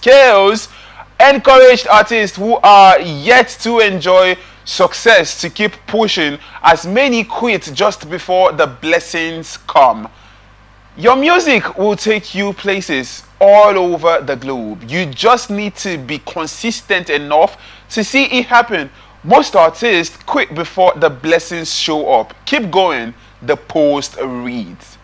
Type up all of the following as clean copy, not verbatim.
Skales encouraged artists who are yet to enjoy success to keep pushing as many quit just before the blessings come. Your music will take you places all over the globe. You just need to be consistent enough to see it happen. Most artists quit before the blessings show up. Keep going, the post reads.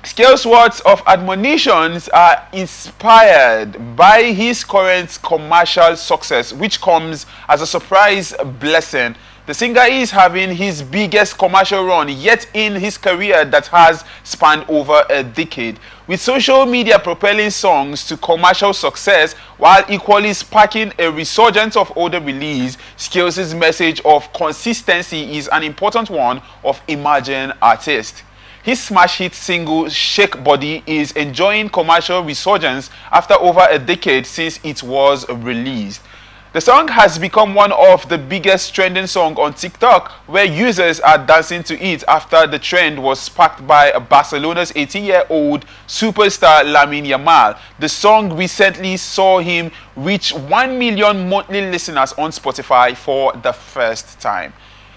Scales' words of admonitions are inspired by his current commercial success, which comes as a surprise blessing. The singer is having his biggest commercial run yet in his career that has spanned over a decade, with social media propelling songs to commercial success while equally sparking a resurgence of older release. Scales' message of consistency is an important one of emerging artists. His smash hit single Shake Body is enjoying commercial resurgence after over a decade since it was released. The song has become one of the biggest trending songs on TikTok, where users are dancing to it after the trend was sparked by Barcelona's 18-year-old superstar Lamine Yamal. The song recently saw him reach 1 million monthly listeners on Spotify for the first time.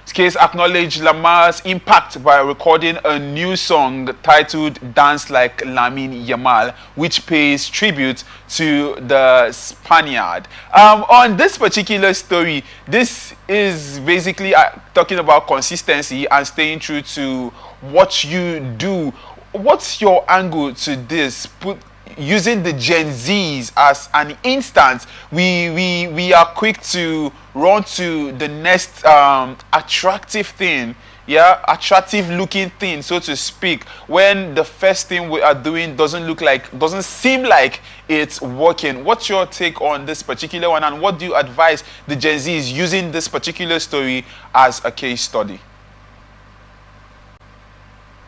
Skales acknowledged Lamar's impact by recording a new song titled Dance Like Lamine Yamal, which pays tribute to the Spaniard. On this particular story, this is basically talking about consistency and staying true to what you do. What's your angle to this? Using the Gen Zs as an instance, we are quick to run to the next attractive thing, attractive looking thing, so to speak, when the first thing we are doing doesn't seem like it's working. What's your take on this particular one, and what do you advise the Gen Zs using this particular story as a case study?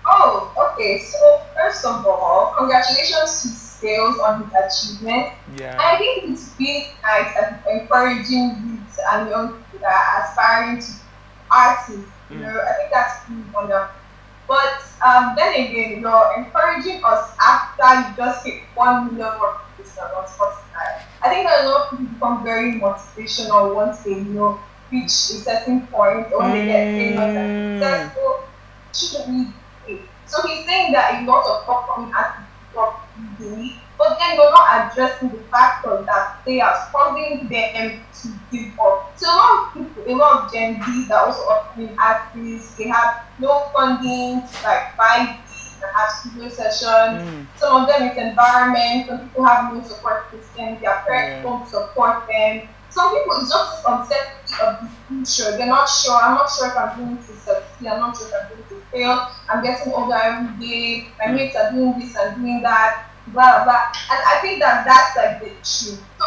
Oh, okay. So first of all, congratulations to Scales on his achievement. Yeah. I think it's really nice and encouraging youth and young people that are aspiring to artists. I think that's really wonderful. But then again, you're encouraging us after you just hit 1 million more people on Spotify. I think that a lot of people become very motivational once they reach a certain point, or when they get famous and successful. Shouldn't really be. So he's saying that a lot of upcoming artists stop easily, but then you're not addressing the factor that they are causing them to give up. So a lot of people, a lot of Gen Z that also upcoming artists, they have no funding to like buy gigs and have studio sessions. Some of them it's environment, some people have no support system, their parents don't support them. Some people it's just uncertainty of the future. They're not sure. I'm not sure if I'm going to succeed. I'm not sure if I'm going to fail. I'm getting older every day. My mates are doing this and doing that. Blah blah. And I think that that's like the issue. So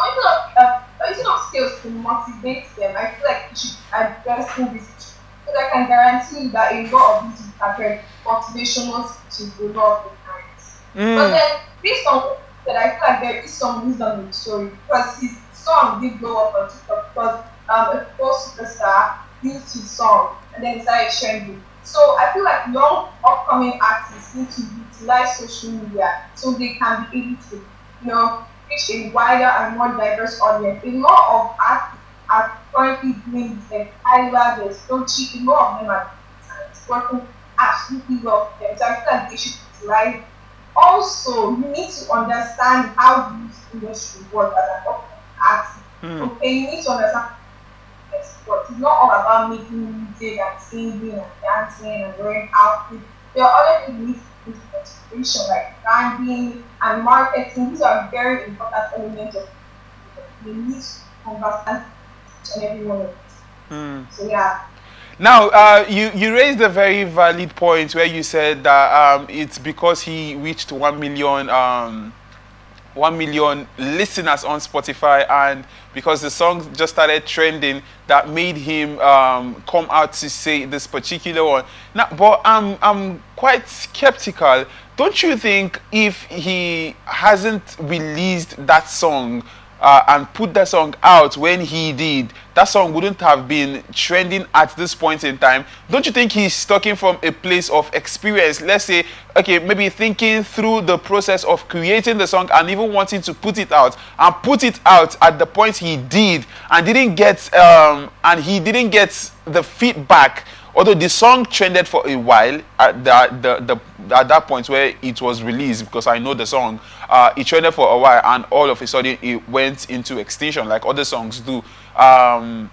using of skills to motivate them, I feel like you should address this issue. Because I can guarantee you that a lot of these have heard motivational speeches a lot of the times. But then based on that, I feel like there is some wisdom in the story, because his song did blow up on TikTok because a post superstar used his song and then it started trending. So I feel like young upcoming artists need to utilize social media so they can be able to, reach a wider and more diverse audience. A lot of artists are currently doing this, like Tyler, there's Dochi, a lot of them are working absolutely well for them. So I feel like they should utilize. Also, you need to understand how this industry works as an upcoming artist. Okay, you need to understand but it's not all about making music and singing and dancing and wearing outfits. There are other things you need to do consideration, like branding and marketing. These are very important elements of it. You need to understand each and every one of this. So yeah. Now, you raised a very valid point where you said that it's because he reached 1 million listeners on Spotify, and because the song just started trending, that made him come out to say this particular one. Now, but I'm quite skeptical. Don't you think if he hasn't released that song and put that song out when he did, that song wouldn't have been trending at this point in time. Don't you think he's talking from a place of experience? Let's say, okay, maybe thinking through the process of creating the song and even wanting to put it out, and put it out at the point he did, and he didn't get the feedback. Although the song trended for a while at that point where it was released, because I know the song, it trended for a while, and all of a sudden it went into extinction like other songs do. Now,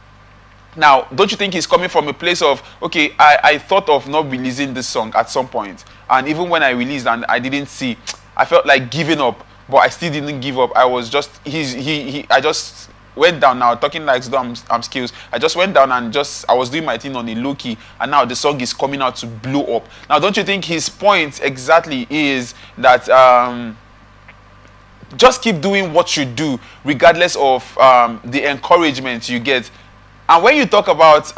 don't you think he's coming from a place of, okay, I thought of not releasing this song at some point, and even when I released and I didn't see, I felt like giving up, but I still didn't give up. I was just I just went down. Now talking like I'm Skills, I just went down and I was doing my thing on a low key, and now the song is coming out to blow up. Now, don't you think his point exactly is that just keep doing what you do regardless of the encouragement you get? And when you talk about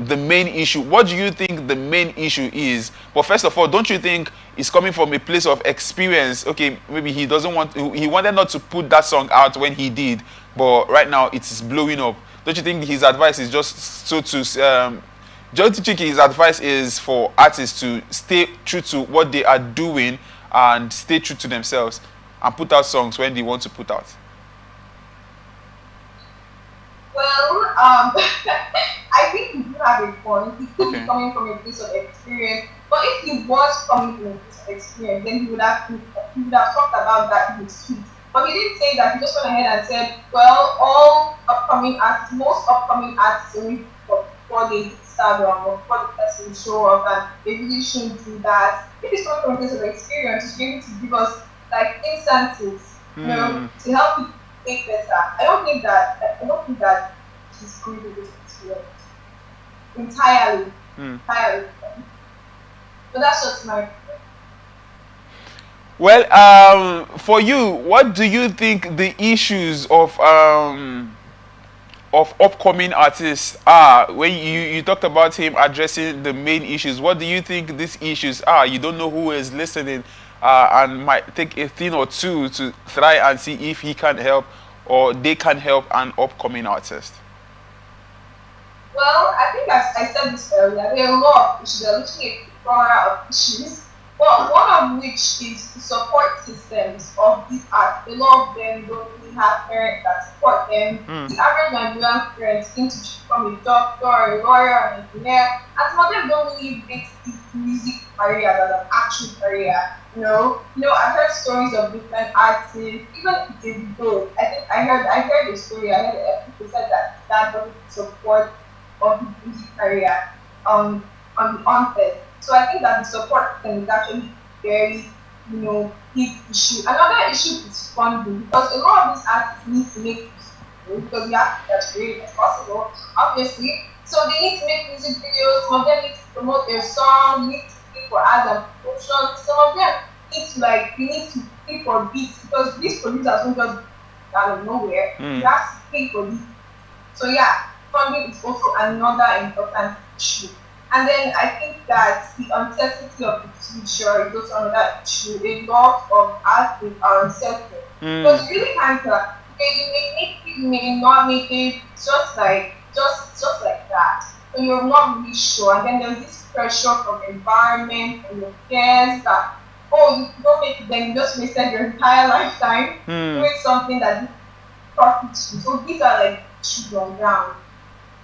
the main issue, what do you think the main issue is? But first of all, don't you think it's coming from a place of experience? Okay, maybe he wanted not to put that song out when he did, but right now it is blowing up. Don't you think his advice is don't you think his advice is for artists to stay true to what they are doing and stay true to themselves and put out songs when they want to put out? Well, I think you do have a point. He could be coming from a place of experience, but if he was coming from a place of experience, then he would have talked about that in his tweet. But he didn't say that. He just went ahead and said, well, most upcoming artists only before they start or before the person show up, and they really shouldn't do that. If he's coming from a place of experience, he's able to give us like instances, to help people make better. I don't think that he's going to this experience entirely. Entirely. But that's just my opinion. Well, for you, what do you think the issues of upcoming artists are? When you talked about him addressing the main issues, what do you think these issues are? You don't know who is listening, and might take a thing or two to try and see if he can help or they can help an upcoming artist. Well, I think as I said this earlier, there are a lot of issues. They're looking at a plethora of issues. Well, one of which is the support systems of these arts. A lot of them don't really have parents that support them. The average Nigerian parents think to become a doctor, a lawyer, an engineer, and some of them don't really make this music career as an actual career. I've heard stories of different artists, even Davido. I heard the story. I heard people said that doesn't support of his music career on the onset. So I think that the support system is actually very, big issue. Another issue is funding, because a lot of these artists need to make music, because we have to be as creative as possible, obviously. So they need to make music videos. Some of them need to promote their song. Need to pay for ads and promotion. Some of them need to pay for beats, because these producers don't just out of nowhere. You have to pay for these. So yeah, funding is also another important issue. And then I think that the uncertainty of the future is also another issue. A lot of artists are uncertain. Because you really can't tell. You may make it, you may not make it, just like that. So you're not really sure. And then there's this pressure from the environment, from your peers that, you don't make it, then you just wasted your entire lifetime doing something that profits you. So these are like issues on ground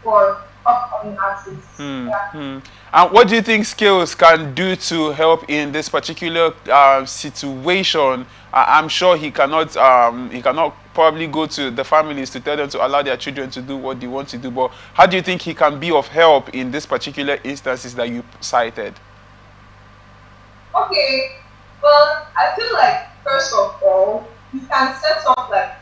for upcoming artists. Yeah. And what do you think Skales can do to help in this particular situation? I'm sure he cannot probably go to the families to tell them to allow their children to do what they want to do, but how do you think he can be of help in this particular instances that you cited? Okay, well, I feel like first of all, you can set up like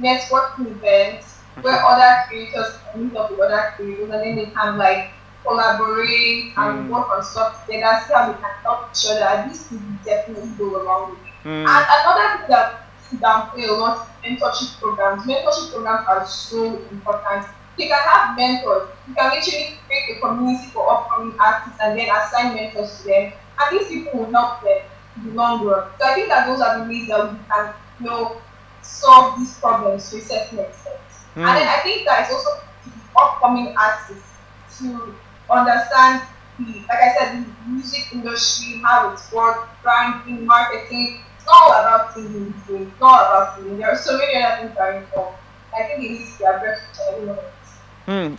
networking events where other creators can meet up with other creators, and then they can like collaborate and work on stuff together, see how they can help each other, and this will definitely go along with it. And another thing that downplay a lot is mentorship programs. Mentorship programs are so important. You can have mentors. You can literally create a community for upcoming artists and then assign mentors to them, and these people will help them in the long run. So I think that those are the ways that we can, solve these problems to a certain extent. And then Mm. I think that it's also to the upcoming artists to understand the, like I said, the music industry, how it works, branding, marketing. It's not all about singing these days. It's not all about singing. There are so many other things that are involved. I think it needs to be addressed to everyone. Hmm.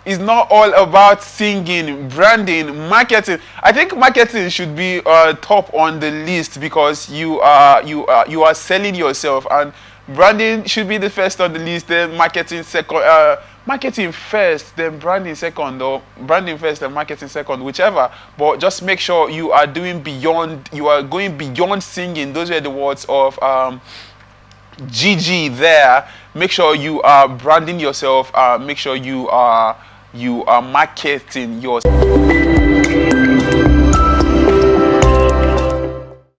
Is not all about singing, branding, marketing. I think marketing should be top on the list because you are selling yourself, and branding should be the first on the list. Then marketing second, marketing first, then branding second, or branding first and marketing second, whichever. But just make sure you are doing beyond. You are going beyond singing. Those were the words of GG there. Make sure you are branding yourself. Make sure you are marketing yourself.